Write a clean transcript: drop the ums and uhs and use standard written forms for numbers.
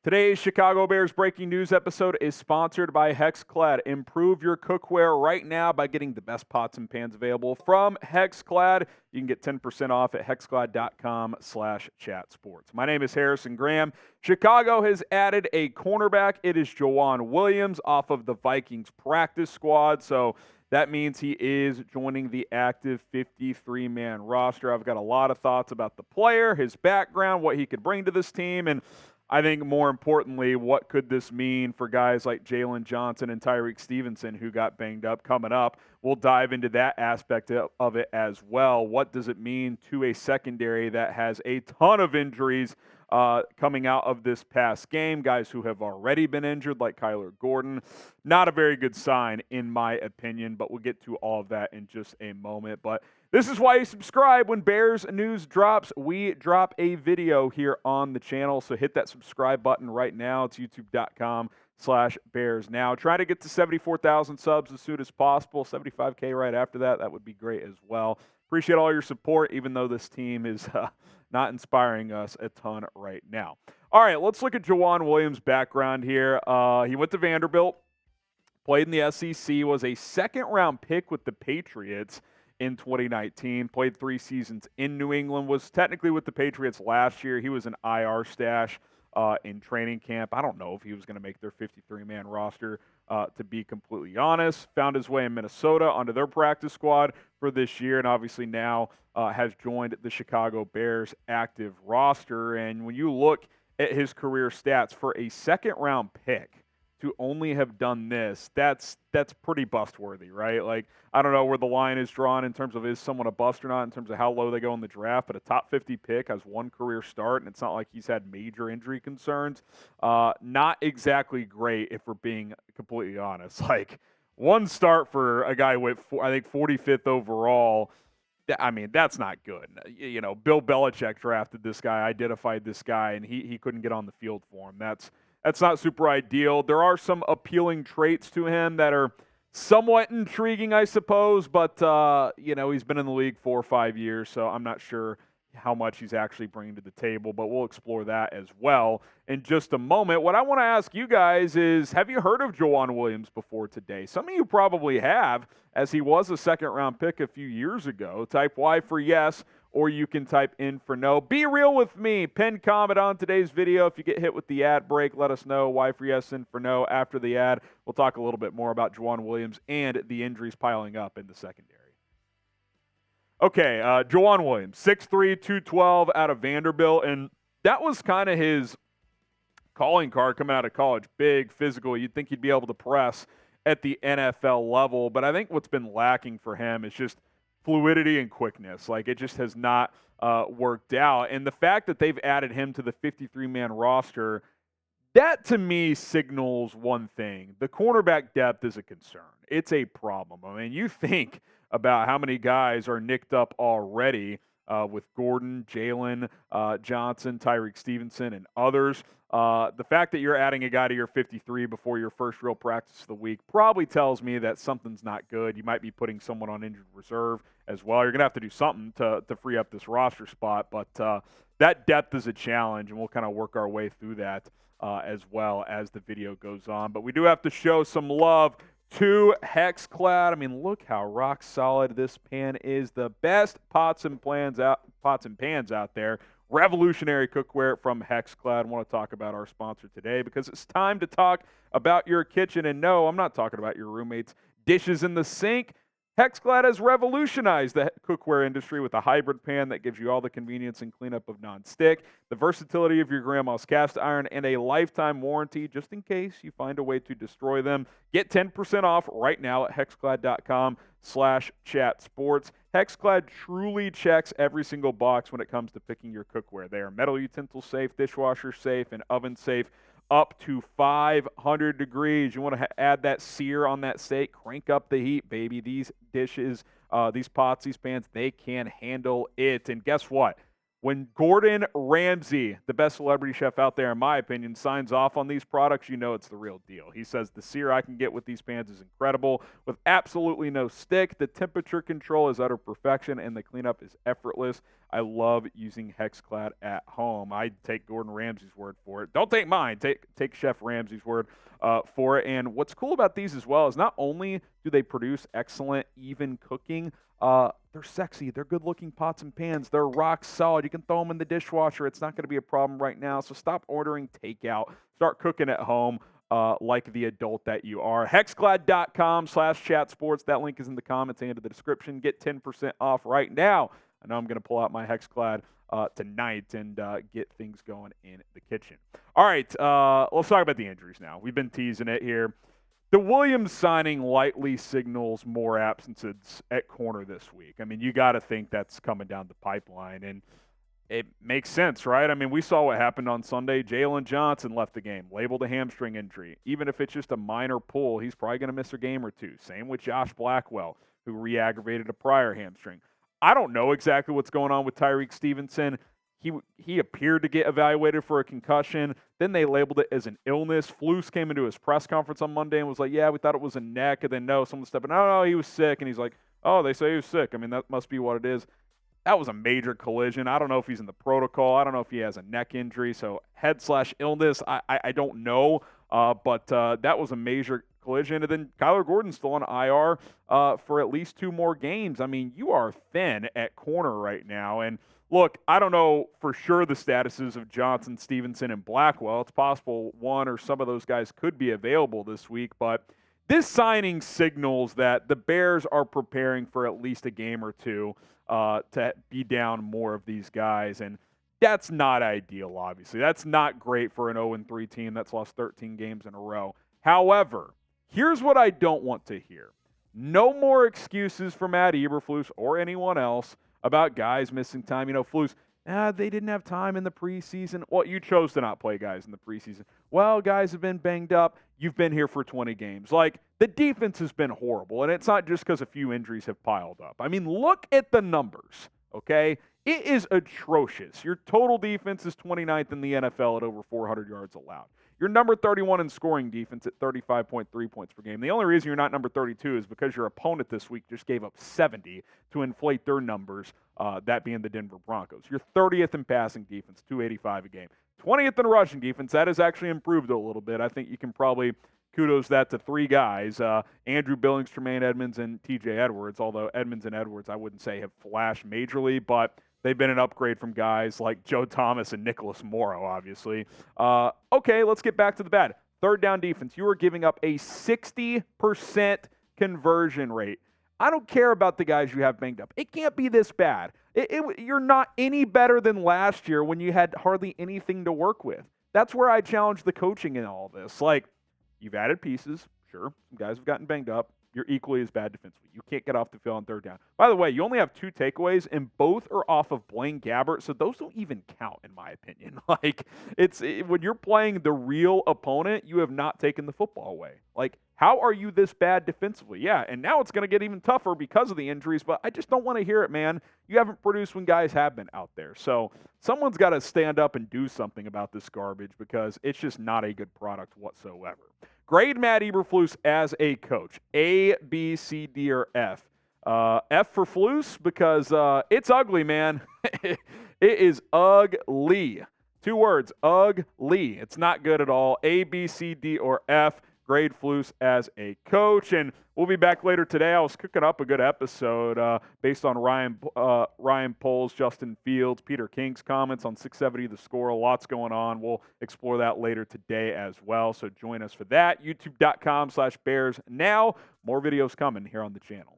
Today's Chicago Bears breaking news episode is sponsored by HexClad. Improve your cookware right now by getting the best pots and pans available from HexClad. You can get 10% off at hexclad.com/chatsports. My name is Harrison Graham. Chicago has added a cornerback. It is JoeJuan Williams off of the Vikings practice squad. So that means he is joining the active 53-man roster. I've got a lot of thoughts about the player, his background, what he could bring to this team, and I think more importantly, what could this mean for guys like Jaylon Johnson and Tyrique Stevenson who got banged up coming up? We'll dive into that aspect of it as well. What does it mean to a secondary that has a ton of injuries coming out of this past game? Guys who have already been injured like Kyler Gordon. Not a very good sign in my opinion, but we'll get to all of that in just a moment. But this is why you subscribe. When Bears news drops, we drop a video here on the channel. So hit that subscribe button right now. It's youtube.com/Bears Now. Try to get to 74,000 subs as soon as possible. 75K right after that. That would be great as well. Appreciate all your support, even though this team is not inspiring us a ton right now. All right, let's look at JoeJuan Williams' background here. He went to Vanderbilt, played in the SEC, was a second-round pick with the Patriots in 2019, played 3 seasons in New England, was technically with the Patriots last year. He was an IR stash in training camp. I don't know if he was going to make their 53-man roster, to be completely honest. Found his way in Minnesota onto their practice squad for this year, and obviously now has joined the Chicago Bears active roster. And when you look at his career stats for a second-round pick, to only have done this, that's pretty bust-worthy, right? Like, I don't know where the line is drawn in terms of is someone a bust or not in terms of how low they go in the draft, but a top 50 pick has one career start, and it's not like he's had major injury concerns. Not exactly great, if we're being completely honest. Like, one start for a guy with, I think, 45th overall, I mean, that's not good. You know, Bill Belichick drafted this guy, identified this guy, and he couldn't get on the field for him. That's not super ideal. There are some appealing traits to him that are somewhat intriguing, I suppose, but, you know, he's been in the league 4 or 5 years, so I'm not sure how much he's actually bringing to the table, but we'll explore that as well in just a moment. What I want to ask you guys is, have you heard of JoeJuan Williams before today? Some of you probably have, as he was a second-round pick a few years ago. Type Y for yes, or you can type in for no. Be real with me. Pin comment on today's video. If you get hit with the ad break, let us know. Y for yes, in for no. After the ad, we'll talk a little bit more about JoeJuan Williams and the injuries piling up in the secondary. Okay, JoeJuan Williams, 6'3", 212 out of Vanderbilt, and that was kind of his calling card coming out of college. Big, physical. You'd think he'd be able to press at the NFL level, but I think what's been lacking for him is just fluidity and quickness. Like, it just has not worked out. And the fact that they've added him to the 53-man roster, that to me signals one thing. The cornerback depth is a concern. It's a problem. I mean, you think about how many guys are nicked up already with Gordon, Jaylon Johnson, Tyrique Stevenson, and others. The fact that you're adding a guy to your 53 before your first real practice of the week probably tells me that something's not good. You might be putting someone on injured reserve as well. You're going to have to do something to free up this roster spot, but that depth is a challenge, and we'll kind of work our way through that as well as the video goes on. But we do have to show some love to HexClad. I mean, look how rock solid this pan is. The best pots and pans out there. Revolutionary cookware from HexClad. I want to talk about our sponsor today because it's time to talk about your kitchen. And no, I'm not talking about your roommate's dishes in the sink. HexClad has revolutionized the cookware industry with a hybrid pan that gives you all the convenience and cleanup of nonstick, the versatility of your grandma's cast iron, and a lifetime warranty just in case you find a way to destroy them. Get 10% off right now at hexclad.com/chatsports. HexClad truly checks every single box when it comes to picking your cookware. They are metal utensil safe, dishwasher safe, and oven safe up to 500 degrees. You want to add that sear on that steak, crank up the heat, baby. These dishes, these pots, these pans, they can handle it. And guess what? When Gordon Ramsay, the best celebrity chef out there, in my opinion, signs off on these products, you know it's the real deal. He says the sear I can get with these pans is incredible, with absolutely no stick. The temperature control is utter perfection, and the cleanup is effortless. I love using HexClad at home. I take Gordon Ramsay's word for it. Don't take mine. Take Chef Ramsay's word for it. And what's cool about these as well is not only do they produce excellent, even cooking, they're sexy. They're good-looking pots and pans. They're rock solid. You can throw them in the dishwasher. It's not going to be a problem right now. So stop ordering takeout. Start cooking at home like the adult that you are. HexClad.com/chatsports. That link is in the comments and in the description. Get 10% off right now. I know I'm going to pull out my HexClad tonight and get things going in the kitchen. All right, let's talk about the injuries now. We've been teasing it here. The Williams signing lightly signals more absences at corner this week. I mean, you got to think that's coming down the pipeline, and it makes sense, right? I mean, we saw what happened on Sunday. Jaylon Johnson left the game, labeled a hamstring injury. Even if it's just a minor pull, he's probably going to miss a game or two. Same with Josh Blackwell, who re-aggravated a prior hamstring. I don't know exactly what's going on with Tyrique Stevenson. He appeared to get evaluated for a concussion. Then they labeled it as an illness. Flus came into his press conference on Monday and was like, yeah, we thought it was a neck. And then, no, someone stepped in. No, he was sick. And he's like, oh, they say he was sick. I mean, that must be what it is. That was a major collision. I don't know if he's in the protocol. I don't know if he has a neck injury. So head/illness, I don't know. But that was a major collision. And then Kyler Gordon's still on IR for at least 2 more games. I mean, you are thin at corner right now. And look, I don't know for sure the statuses of Johnson, Stevenson, and Blackwell. It's possible one or some of those guys could be available this week, but this signing signals that the Bears are preparing for at least a game or two to be down more of these guys, and that's not ideal, obviously. That's not great for an 0-3 team that's lost 13 games in a row. However, here's what I don't want to hear. No more excuses for Matt Eberflus or anyone else about guys missing time. You know, Flus, they didn't have time in the preseason. Well, you chose to not play guys in the preseason. Well, guys have been banged up. You've been here for 20 games. Like, the defense has been horrible, and it's not just because a few injuries have piled up. I mean, look at the numbers, okay? It is atrocious. Your total defense is 29th in the NFL at over 400 yards allowed. You're number 31 in scoring defense at 35.3 points per game. The only reason you're not number 32 is because your opponent this week just gave up 70 to inflate their numbers, that being the Denver Broncos. You're 30th in passing defense, 285 a game. 20th in rushing defense. That has actually improved a little bit. I think you can probably kudos that to 3 guys, Andrew Billings, Tremaine Edmonds, and TJ Edwards, although Edmonds and Edwards I wouldn't say have flashed majorly, but they've been an upgrade from guys like Joe Thomas and Nicholas Morrow, obviously. Okay, let's get back to the bad. Third down defense. You are giving up a 60% conversion rate. I don't care about the guys you have banged up. It can't be this bad. You're not any better than last year when you had hardly anything to work with. That's where I challenge the coaching in all this. Like, you've added pieces. Sure, some guys have gotten banged up. You're equally as bad defensively. You can't get off the field on third down. By the way, you only have 2 takeaways, and both are off of Blaine Gabbert, so those don't even count, in my opinion. Like, when you're playing the real opponent, you have not taken the football away. Like, how are you this bad defensively? Yeah, and now it's going to get even tougher because of the injuries, but I just don't want to hear it, man. You haven't produced when guys have been out there. So someone's got to stand up and do something about this garbage because it's just not a good product whatsoever. Grade Matt Eberflus as a coach. A, B, C, D, or F. F for Flus because it's ugly, man. It is ugly. 2 words, ugly. It's not good at all. A, B, C, D, or F. Grade Flus as a coach. And we'll be back later today. I was cooking up a good episode based on Ryan Poles, Justin Fields, Peter King's comments on 670 The Score. Lots going on. We'll explore that later today as well. So join us for that. YouTube.com/BearsNow. More videos coming here on the channel.